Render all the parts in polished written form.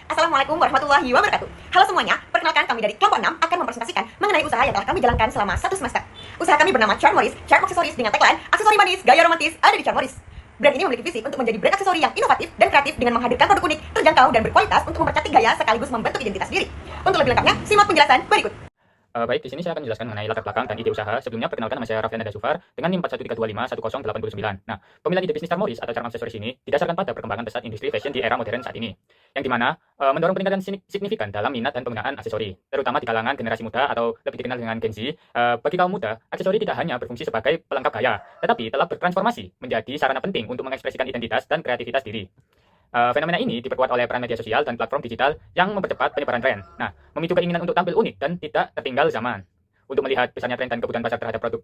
Assalamualaikum warahmatullahi wabarakatuh. Halo semuanya, perkenalkan kami dari kelompok 6 akan mempresentasikan mengenai usaha yang telah kami jalankan selama 1 semester. Usaha kami bernama Charm Morris, Charm Aksesoris dengan tagline aksesori manis, gaya romantis ada di Charm Morris. Brand ini memiliki visi untuk menjadi brand aksesori yang inovatif dan kreatif dengan menghadirkan produk unik, terjangkau dan berkualitas untuk mempercantik gaya sekaligus membentuk identitas diri. Untuk lebih lengkapnya, simak penjelasan berikut. Baik, di sini saya akan menjelaskan mengenai latar belakang dan ide usaha. Sebelumnya, perkenalkan nama saya Raffian Sufar dengan NIM 4132510889. Nah, pemilihan ide bisnis Charm Morris atau Charm Accessories ini didasarkan pada perkembangan pesat industri fashion di era modern saat ini, yang dimana mendorong peningkatan signifikan dalam minat dan penggunaan aksesori, terutama di kalangan generasi muda atau lebih dikenal dengan Gen Z. Bagi kaum muda, aksesori tidak hanya berfungsi sebagai pelengkap gaya, tetapi telah bertransformasi menjadi sarana penting untuk mengekspresikan identitas dan kreativitas diri. Fenomena ini diperkuat oleh peran media sosial dan platform digital yang mempercepat penyebaran tren. Nah, memicu keinginan untuk tampil unik dan tidak tertinggal zaman. Untuk melihat besarnya tren dan kebutuhan pasar terhadap produk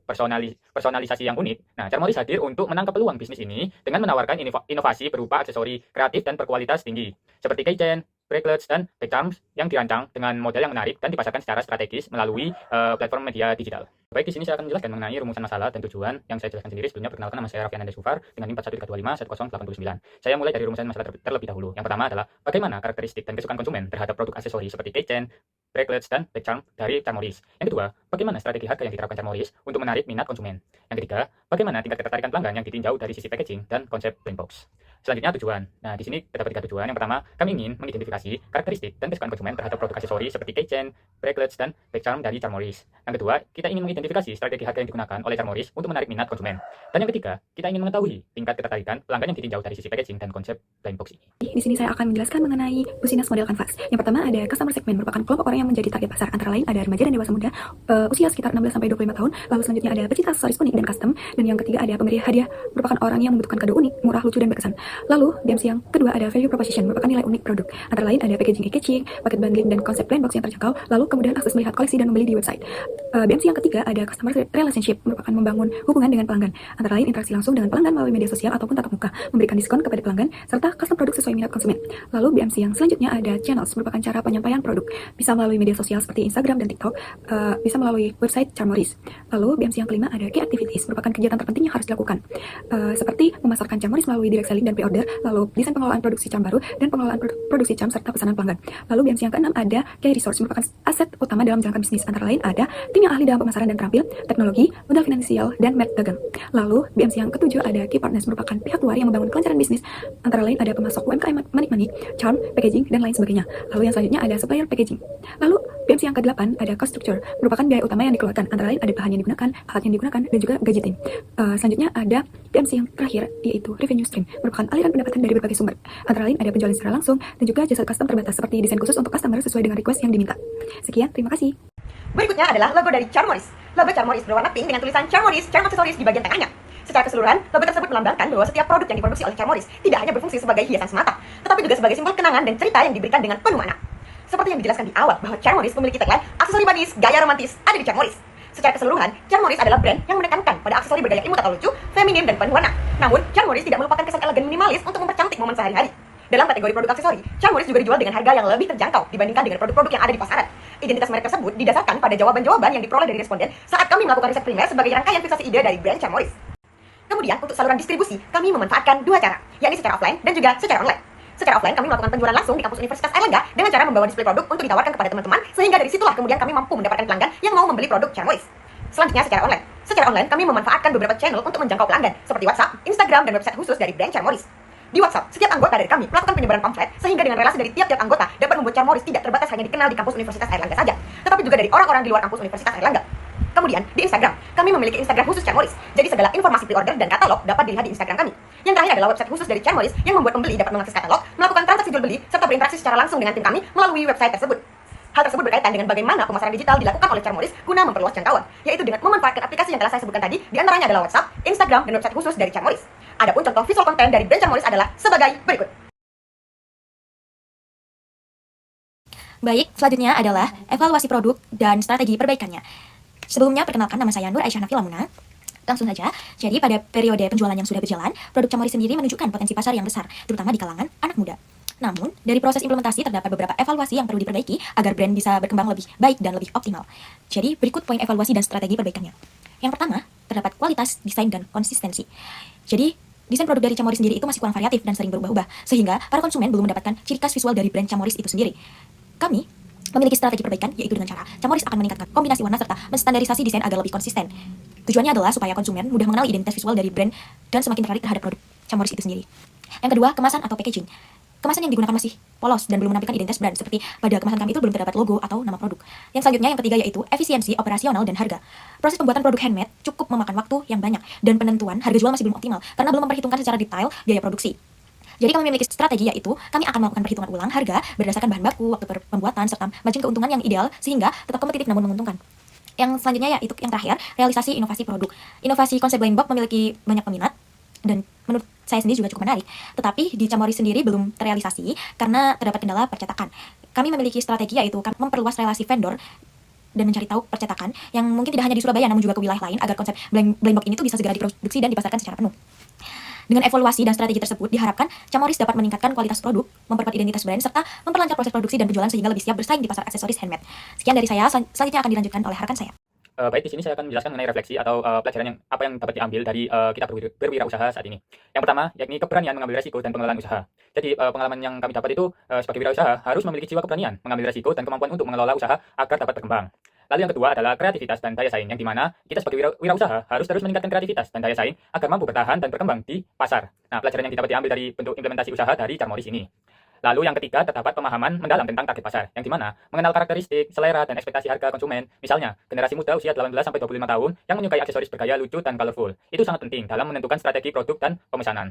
personalisasi yang unik, nah, Charm Morris hadir untuk menangkap peluang bisnis ini dengan menawarkan inovasi berupa aksesori kreatif dan berkualitas tinggi, seperti keychain, bracelets, dan bag charms yang dirancang dengan model yang menarik dan dipasarkan secara strategis melalui platform media digital. Baik, di sini saya akan menjelaskan mengenai rumusan masalah dan tujuan yang saya jelaskan sendiri. Sebelumnya, perkenalkan nama saya Raffian Sufar dengan NIM 4132510889. Saya mulai dari rumusan masalah terlebih dahulu. Yang pertama adalah bagaimana karakteristik dan kesukaan konsumen terhadap produk aksesori seperti keychain, bracelets, dan bag charm dari Charm Morris. Yang kedua, bagaimana strategi harga yang diterapkan Charm Morris untuk menarik minat konsumen. Yang ketiga, bagaimana tingkat ketertarikan pelanggan yang ditinjau dari sisi packaging dan konsep brand box. Selanjutnya, tujuan. Nah, di sini terdapat 3 tujuan. Yang pertama, kami ingin mengidentifikasi karakteristik dan kesukaan konsumen terhadap produk aksesori seperti keychain, bracelets, dan bag charm dari Charm Morris. Yang kedua, kita ingin mengidentifikasi strategi harga yang digunakan oleh Charm Morris untuk menarik minat konsumen. Dan yang ketiga, kita ingin mengetahui tingkat ketertarikan pelanggan yang ditinjau dari sisi packaging dan konsep brand box ini. Di sini saya akan menjelaskan mengenai business model canvas. Yang pertama ada customer segment, merupakan kelompok orang yang menjadi target pasar. Antara lain ada remaja dan dewasa muda, usia sekitar 16-25 tahun. Lalu selanjutnya ada pecinta aksesoris unik dan custom. Dan yang ketiga ada pemberi hadiah, merupakan orang yang membutuhkan kado unik, murah, lucu, dan berkesan. Lalu DMC yang kedua ada value proposition, merupakan nilai unik produk. Antara lain ada packaging eye-catching, paket bundling, dan konsep brand box yang terjangkau. Lalu kemudian akses melihat koleksi dan membeli di website. BMC yang ketiga ada customer relationship, merupakan membangun hubungan dengan pelanggan. Antara lain interaksi langsung dengan pelanggan melalui media sosial ataupun tatap muka, memberikan diskon kepada pelanggan, serta custom produk sesuai minat konsumen. Lalu BMC yang selanjutnya ada channels, merupakan cara penyampaian produk. Bisa melalui media sosial seperti Instagram dan TikTok, bisa melalui website Charm Morris. Lalu BMC yang kelima ada key activities, merupakan kegiatan terpenting yang harus dilakukan. Seperti memasarkan Charm Morris melalui direct selling dan pre-order, lalu desain pengelolaan produksi charm baru, dan pengelolaan produksi charm serta pesanan pelanggan. Lalu BMC yang keenam ada key resource, merupakan aset utama dalam menjalankan bisnis. Antara lain ada tim yang ahli dalam pemasaran dan terampil, teknologi, modal finansial, dan merek dagang. Lalu BMC yang ketujuh ada key partners, merupakan pihak luar yang membangun kelancaran bisnis. Antara lain ada pemasok UMKM manik-manik, charm, packaging, dan lain sebagainya. Lalu yang selanjutnya ada supplier packaging. Lalu BMC yang ke-8 ada cost structure, merupakan biaya utama yang dikeluarkan. Antara lain ada bahan yang digunakan, alat yang digunakan, dan juga gaji tim. Selanjutnya ada BMC yang terakhir, yaitu revenue stream, merupakan aliran pendapatan dari berbagai sumber. Antara lain ada penjualan secara langsung dan juga jasa custom terbatas seperti desain khusus untuk customer sesuai dengan request yang diminta. Sekian, terima kasih. Berikutnya adalah logo dari Charm Morris. Logo Charm Morris berwarna pink dengan tulisan Charm Morris, Charm Accessories di bagian tengahnya. Secara keseluruhan, logo tersebut melambangkan bahwa setiap produk yang diproduksi oleh Charm Morris tidak hanya berfungsi sebagai hiasan semata, tetapi juga sebagai simbol kenangan dan cerita yang diberikan dengan penuh makna. Seperti yang dijelaskan di awal, bahwa Charm Morris memiliki tagline aksesori manis, gaya romantis ada di Charm Morris. Secara keseluruhan, Charm Morris adalah brand yang menekankan pada aksesori bergaya imut atau lucu, feminim, dan penuh warna. Namun, Charm Morris tidak melupakan kesan elegan minimalis untuk mempercantik momen sehari-hari. Dalam kategori produk aksesori, Charm Morris juga dijual dengan harga yang lebih terjangkau dibandingkan dengan produk-produk yang ada di pasaran. Identitas merek tersebut didasarkan pada jawaban-jawaban yang diperoleh dari responden saat kami melakukan riset primer sebagai rangkaian fiksasi ide dari brand Charm Morris. Kemudian, untuk saluran distribusi, kami memanfaatkan 2 cara, yakni secara offline dan juga secara online. Secara offline, kami melakukan penjualan langsung di kampus Universitas Airlangga dengan cara membawa display produk untuk ditawarkan kepada teman-teman, sehingga dari situlah kemudian kami mampu mendapatkan pelanggan yang mau membeli produk Charm Morris. Selanjutnya, secara online. Secara online, kami memanfaatkan beberapa channel untuk menjangkau pelanggan, seperti WhatsApp, Instagram, dan website khusus dari brand Charm Morris. Di WhatsApp, setiap anggota dari kami melakukan penyebaran pamflet, sehingga dengan relasi dari tiap-tiap anggota dapat membuat Charm Morris tidak terbatas hanya dikenal di kampus Universitas Airlangga saja, tetapi juga dari orang-orang di luar kampus Universitas Airlangga. Kemudian, di Instagram, kami memiliki Instagram khusus Charm Morris, jadi segala informasi pre-order dan katalog dapat dilihat di Instagram kami. Yang terakhir adalah website khusus dari Charm Morris yang membuat pembeli dapat mengakses katalog, melakukan transaksi jual beli, serta berinteraksi secara langsung dengan tim kami melalui website tersebut. Hal tersebut berkaitan dengan bagaimana pemasaran digital dilakukan oleh Charm Morris guna memperluas jangkauan, yaitu dengan memanfaatkan aplikasi yang telah saya sebutkan tadi, di antaranya adalah WhatsApp, Instagram, dan website khusus dari Charm Morris. Adapun contoh visual konten dari brand Charm Morris adalah sebagai berikut. Baik, selanjutnya adalah evaluasi produk dan strategi perbaikannya. Sebelumnya, perkenalkan nama saya Nur Aisyah Nafila Muna. Langsung saja, jadi pada periode penjualan yang sudah berjalan, produk Charm Morris sendiri menunjukkan potensi pasar yang besar, terutama di kalangan anak muda. Namun, dari proses implementasi terdapat beberapa evaluasi yang perlu diperbaiki agar brand bisa berkembang lebih baik dan lebih optimal. Jadi, berikut poin evaluasi dan strategi perbaikannya. Yang pertama, terdapat kualitas, desain, dan konsistensi. Jadi, desain produk dari Chamoris sendiri itu masih kurang variatif dan sering berubah-ubah, sehingga para konsumen belum mendapatkan ciri khas visual dari brand Chamoris itu sendiri. Kami memiliki strategi perbaikan, yaitu dengan cara Chamoris akan meningkatkan kombinasi warna serta menstandarisasi desain agar lebih konsisten. Tujuannya adalah supaya konsumen mudah mengenali identitas visual dari brand dan semakin tertarik terhadap produk Chamoris itu sendiri. Yang kedua, kemasan atau packaging. Kemasan yang digunakan masih polos dan belum menampilkan identitas brand, seperti pada kemasan kami itu belum terdapat logo atau nama produk. Yang selanjutnya, yang ketiga, yaitu efisiensi, operasional, dan harga. Proses pembuatan produk handmade cukup memakan waktu yang banyak, dan penentuan harga jual masih belum optimal, karena belum memperhitungkan secara detail biaya produksi. Jadi kami memiliki strategi, yaitu kami akan melakukan perhitungan ulang harga berdasarkan bahan baku, waktu pembuatan, serta margin keuntungan yang ideal, sehingga tetap kompetitif namun menguntungkan. Yang selanjutnya, yaitu yang terakhir, realisasi inovasi produk. Inovasi konsep blind box memiliki banyak peminat, dan menurut saya sendiri juga cukup menarik. Tetapi di Chamoris sendiri belum terrealisasi karena terdapat kendala percetakan. Kami memiliki strategi, yaitu memperluas relasi vendor dan mencari tahu percetakan yang mungkin tidak hanya di Surabaya namun juga ke wilayah lain agar konsep blind box ini tuh bisa segera diproduksi dan dipasarkan secara penuh. Dengan evaluasi dan strategi tersebut, diharapkan Chamoris dapat meningkatkan kualitas produk, memperkuat identitas brand, serta memperlancar proses produksi dan penjualan sehingga lebih siap bersaing di pasar aksesoris handmade. Sekian dari saya, selanjutnya akan dilanjutkan oleh rekan saya. Baik, di sini saya akan menjelaskan mengenai refleksi atau pelajaran yang apa yang dapat diambil dari kita berwirausaha saat ini. Yang pertama, yakni keberanian mengambil resiko dan pengelolaan usaha. Jadi pengalaman yang kami dapat itu sebagai wirausaha harus memiliki jiwa keberanian mengambil resiko dan kemampuan untuk mengelola usaha agar dapat berkembang. Lalu yang kedua adalah kreativitas dan daya saing, yang dimana kita sebagai wirausaha harus terus meningkatkan kreativitas dan daya saing agar mampu bertahan dan berkembang di pasar. Nah, pelajaran yang dapat diambil dari bentuk implementasi usaha dari Chamoris ini. Lalu yang ketiga, terdapat pemahaman mendalam tentang target pasar, yang dimana mengenal karakteristik, selera, dan ekspektasi harga konsumen. Misalnya, generasi muda usia 18-25 tahun yang menyukai aksesoris bergaya lucu dan colorful. Itu sangat penting dalam menentukan strategi produk dan pemesanan.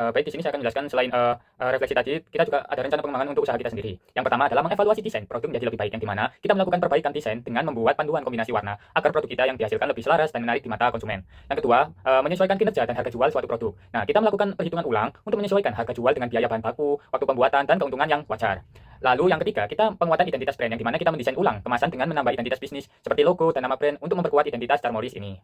Baik, di sini saya akan menjelaskan selain refleksi tadi, kita juga ada rencana pengembangan untuk usaha kita sendiri. Yang pertama adalah mengevaluasi desain produk menjadi lebih baik, yang dimana kita melakukan perbaikan desain dengan membuat panduan kombinasi warna agar produk kita yang dihasilkan lebih selaras dan menarik di mata konsumen. Yang kedua, menyesuaikan kinerja dan harga jual suatu produk. Nah, kita melakukan perhitungan ulang untuk menyesuaikan harga jual dengan biaya bahan baku, waktu pembuatan, dan keuntungan yang wajar. Lalu yang ketiga, kita penguatan identitas brand, yang dimana kita mendesain ulang kemasan dengan menambah identitas bisnis seperti logo dan nama brand untuk memperkuat identitas Chamoris ini.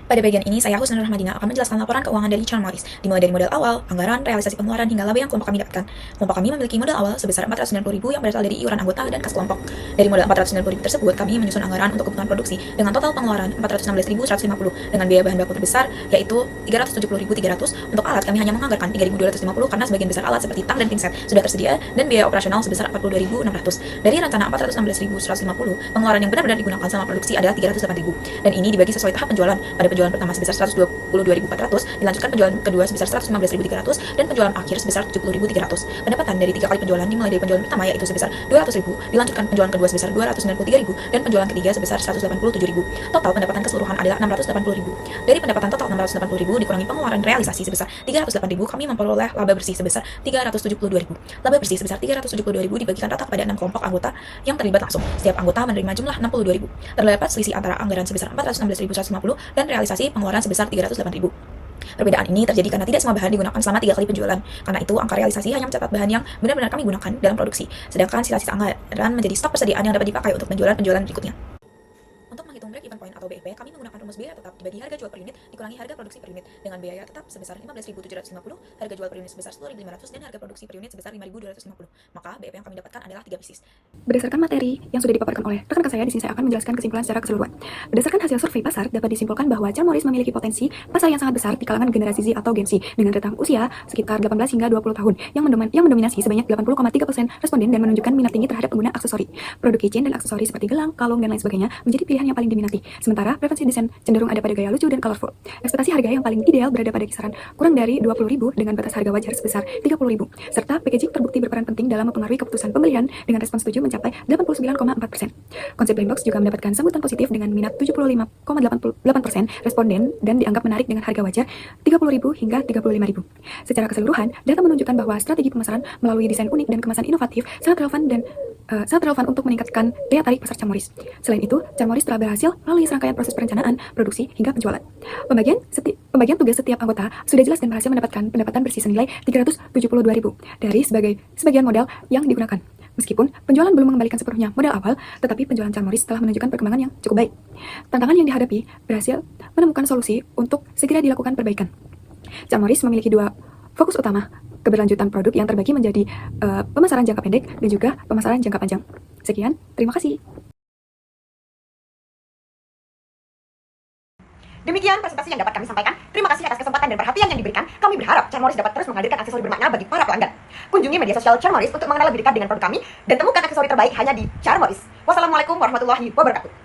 Pada bagian ini, saya Husnul Rahmadina akan menjelaskan laporan keuangan dari Chamoris, dimulai dari modal awal, anggaran, realisasi pengeluaran, hingga laba yang kelompok kami dapatkan. Kelompok kami memiliki modal awal sebesar 490.000 yang berasal dari iuran anggota dan kas kelompok. Dari modal 490.000 tersebut, kami menyusun anggaran untuk kebutuhan produksi dengan total pengeluaran 416.150 dengan biaya bahan baku terbesar yaitu 370.300. Untuk alat, kami hanya menganggarkan 3.250 karena sebagian besar alat seperti tang dan pinset sudah tersedia dan biaya operasional sebesar 42.600. Dari rencana 416.150, pengeluaran yang benar-benar digunakan selama produksi adalah 308.000 dan ini dibagi sesuai tahap penjualan. Pada penjualan pertama sebesar 122.400, dilanjutkan penjualan kedua sebesar 115.300, dan penjualan akhir sebesar 70.300. Pendapatan dari 3 kali penjualan dimulai dari penjualan pertama yaitu sebesar 200.000, dilanjutkan penjualan kedua sebesar 293.000, dan penjualan ketiga sebesar 187.000. Total pendapatan keseluruhan adalah 680.000. Dari pendapatan total 680.000 dikurangi pengeluaran realisasi sebesar 308.000, kami memperoleh laba bersih sebesar 372.000. Laba bersih sebesar 372.000 dibagikan rata kepada 6 kelompok anggota yang terlibat langsung. Setiap anggota menerima jumlah 62.000. Terdapat selisih antara anggaran sebesar 416.150 dan realisasi pengeluaran sebesar 308.000. Perbedaan ini terjadi karena tidak semua bahan digunakan selama 3 kali penjualan. Karena itu, angka realisasi hanya mencatat bahan yang benar-benar kami gunakan dalam produksi, sedangkan sisa-sisa anggaran menjadi stok persediaan yang dapat dipakai untuk penjualan-penjualan berikutnya. Untuk menghitung break-even point atau BEP, kami menggunakan rumus biaya tetap dibagi harga jual per unit dikurangi harga produksi per unit dengan biaya tetap sebesar 15.750, harga jual per unit sebesar 10.500, dan harga produksi per unit sebesar 5.250. Maka BEP yang kami dapatkan adalah 3 basis. Berdasarkan materi yang sudah dipaparkan oleh rekan saya, di sini saya akan menjelaskan kesimpulan secara keseluruhan. Berdasarkan hasil survei pasar, dapat disimpulkan bahwa Chamoris memiliki potensi pasar yang sangat besar di kalangan generasi Z atau Gen Z dengan rentang usia sekitar 18 hingga 20 tahun yang mendominasi sebanyak 80,3% responden dan menunjukkan minat tinggi terhadap pengguna aksesori. Produk keychain dan aksesori seperti gelang, kalung, dan lain sebagainya menjadi pilihan yang paling diminati. Sementara preferensi desain cenderung ada pada gaya lucu dan colorful. Ekspektasi harga yang paling ideal berada pada kisaran kurang dari 20.000 dengan batas harga wajar sebesar 30.000. Serta packaging terbukti berperan penting dalam mempengaruhi keputusan pembelian dengan respon setuju mencapai 89,4%. Konsep blind box juga mendapatkan sambutan positif dengan minat 75,88% responden dan dianggap menarik dengan harga wajar 30.000 hingga 35.000. Secara keseluruhan, data menunjukkan bahwa strategi pemasaran melalui desain unik dan kemasan inovatif sangat relevan untuk meningkatkan daya tarik pasar Chamoris. Selain itu, Chamoris telah berhasil melalui serangkaian proses perencanaan, produksi, hingga penjualan. Pembagian tugas setiap anggota sudah jelas dan berhasil mendapatkan pendapatan bersih senilai 372.000 dari sebagian modal yang digunakan. Meskipun penjualan belum mengembalikan sepenuhnya modal awal, tetapi penjualan Chamoris telah menunjukkan perkembangan yang cukup baik. Tantangan yang dihadapi berhasil menemukan solusi untuk segera dilakukan perbaikan. Chamoris memiliki 2 fokus utama, keberlanjutan produk yang terbagi menjadi pemasaran jangka pendek dan juga pemasaran jangka panjang. Sekian, terima kasih. Demikian presentasi yang dapat kami sampaikan. Terima kasih atas kesempatan dan perhatian yang diberikan. Kami berharap Charmoris dapat terus menghadirkan aksesori bermakna bagi para pelanggan. Kunjungi media sosial Charmoris untuk mengenal lebih dekat dengan produk kami dan temukan aksesori terbaik hanya di Charmoris. Wassalamualaikum warahmatullahi wabarakatuh.